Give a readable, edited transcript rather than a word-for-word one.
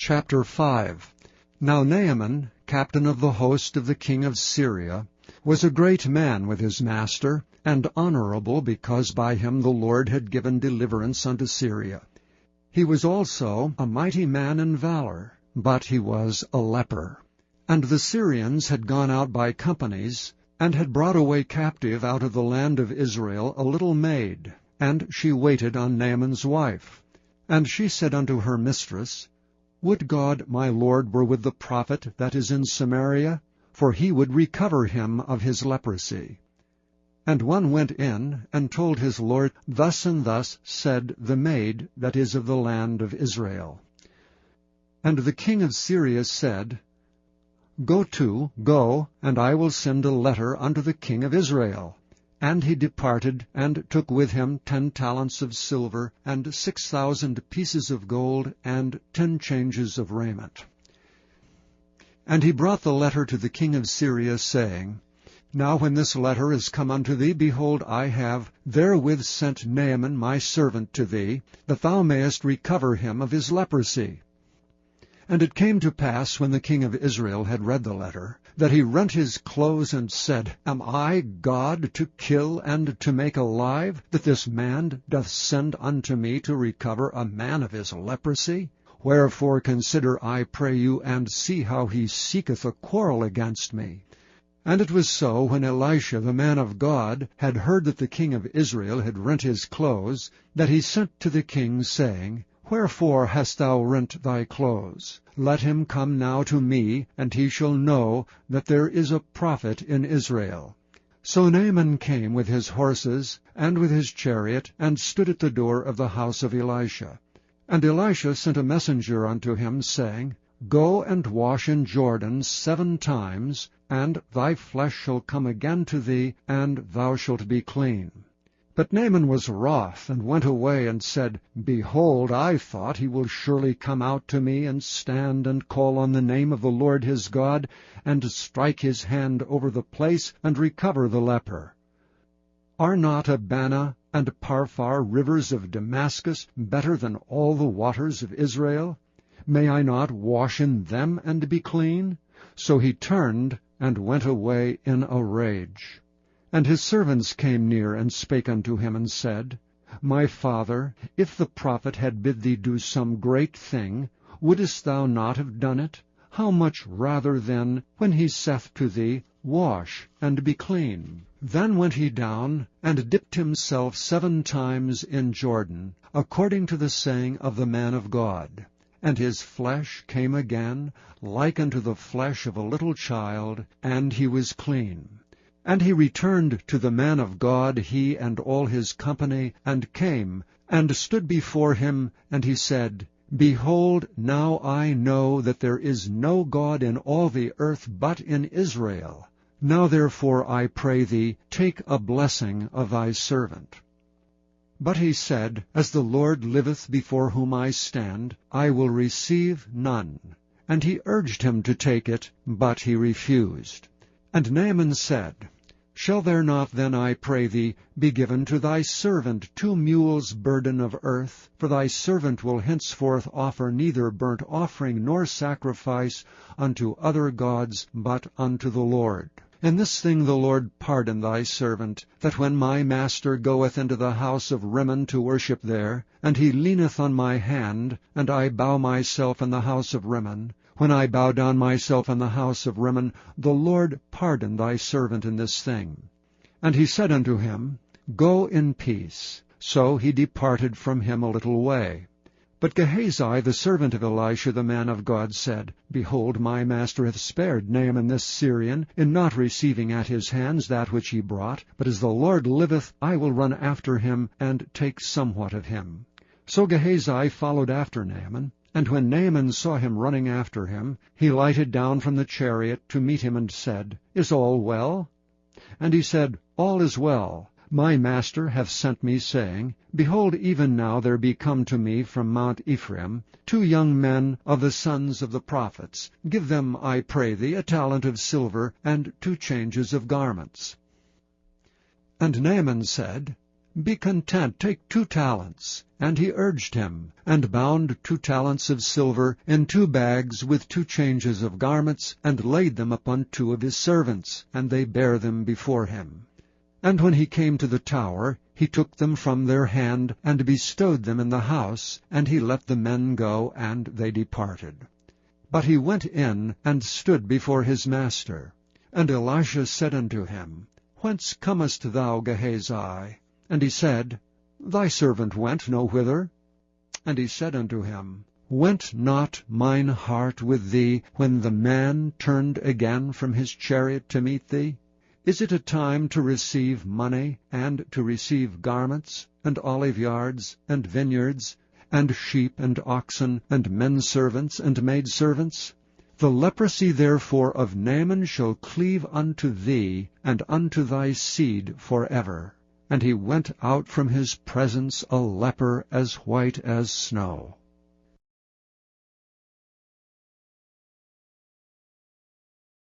Chapter 5. Now Naaman, captain of the host of the king of Syria, was a great man with his master, and honourable, because by him the Lord had given deliverance unto Syria. He was also a mighty man in valour, but he was a leper. And the Syrians had gone out by companies, and had brought away captive out of the land of Israel a little maid, and she waited on Naaman's wife. And she said unto her mistress, Would God my Lord were with the prophet that is in Samaria, for he would recover him of his leprosy. And one went in, and told his lord, Thus and thus said the maid that is of the land of Israel. And the king of Syria said, Go, and I will send a letter unto the king of Israel. And he departed, and took with him 10 talents of silver, and 6,000 pieces of gold, and 10 changes of raiment. And he brought the letter to the king of Syria, saying, Now when this letter is come unto thee, behold, I have therewith sent Naaman my servant to thee, that thou mayest recover him of his leprosy. And it came to pass, when the king of Israel had read the letter, that he rent his clothes, and said, Am I God to kill and to make alive, that this man doth send unto me to recover a man of his leprosy? Wherefore consider, I pray you, and see how he seeketh a quarrel against me. And it was so, when Elisha the man of God had heard that the king of Israel had rent his clothes, that he sent to the king, saying, Wherefore hast thou rent thy clothes? Let him come now to me, and he shall know that there is a prophet in Israel. So Naaman came with his horses, and with his chariot, and stood at the door of the house of Elisha. And Elisha sent a messenger unto him, saying, Go and wash in Jordan 7 times, and thy flesh shall come again to thee, and thou shalt be clean. But Naaman was wroth, and went away, and said, Behold, I thought he will surely come out to me, and stand and call on the name of the Lord his God, and strike his hand over the place, and recover the leper. Are not Abana and Parphar, rivers of Damascus, better than all the waters of Israel? May I not wash in them and be clean? So he turned and went away in a rage. And his servants came near, and spake unto him, and said, My father, if the prophet had bid thee do some great thing, wouldest thou not have done it? How much rather then, when he saith to thee, Wash, and be clean? Then went he down, and dipped himself 7 times in Jordan, according to the saying of the man of God. And his flesh came again, like unto the flesh of a little child, and he was clean. And he returned to the man of God, he and all his company, and came, and stood before him, and he said, Behold, now I know that there is no God in all the earth but in Israel. Now therefore, I pray thee, take a blessing of thy servant. But he said, As the Lord liveth before whom I stand, I will receive none. And he urged him to take it, but he refused. And Naaman said, Shall there not then, I pray thee, be given to thy servant 2 mules' burden of earth? For thy servant will henceforth offer neither burnt offering nor sacrifice unto other gods, but unto the Lord. In this thing the Lord pardon thy servant, that when my master goeth into the house of Rimmon to worship there, and he leaneth on my hand, and I bow myself in the house of Rimmon, when I bow down myself in the house of Rimmon, the Lord pardon thy servant in this thing. And he said unto him, Go in peace. So he departed from him a little way. But Gehazi, the servant of Elisha the man of God, said, Behold, my master hath spared Naaman this Syrian, in not receiving at his hands that which he brought. But as the Lord liveth, I will run after him, and take somewhat of him. So Gehazi followed after Naaman. And when Naaman saw him running after him, he lighted down from the chariot to meet him, and said, Is all well? And he said, All is well. My master hath sent me, saying, Behold, even now there be come to me from Mount Ephraim 2 young men of the sons of the prophets. Give them, I pray thee, a talent of silver, and 2 changes of garments. And Naaman said, Be content, take 2 talents. And he urged him, and bound 2 talents of silver in 2 bags with 2 changes of garments, and laid them upon 2 of his servants, and they bare them before him. And when he came to the tower, he took them from their hand, and bestowed them in the house, and he let the men go, and they departed. But he went in, and stood before his master. And Elisha said unto him, Whence comest thou, Gehazi? And he said, Thy servant went no whither. And he said unto him, Went not mine heart with thee, when the man turned again from his chariot to meet thee? Is it a time to receive money, and to receive garments, and oliveyards, and vineyards, and sheep, and oxen, and menservants, and maidservants? The leprosy therefore of Naaman shall cleave unto thee, and unto thy seed forever. And he went out from his presence a leper as white as snow.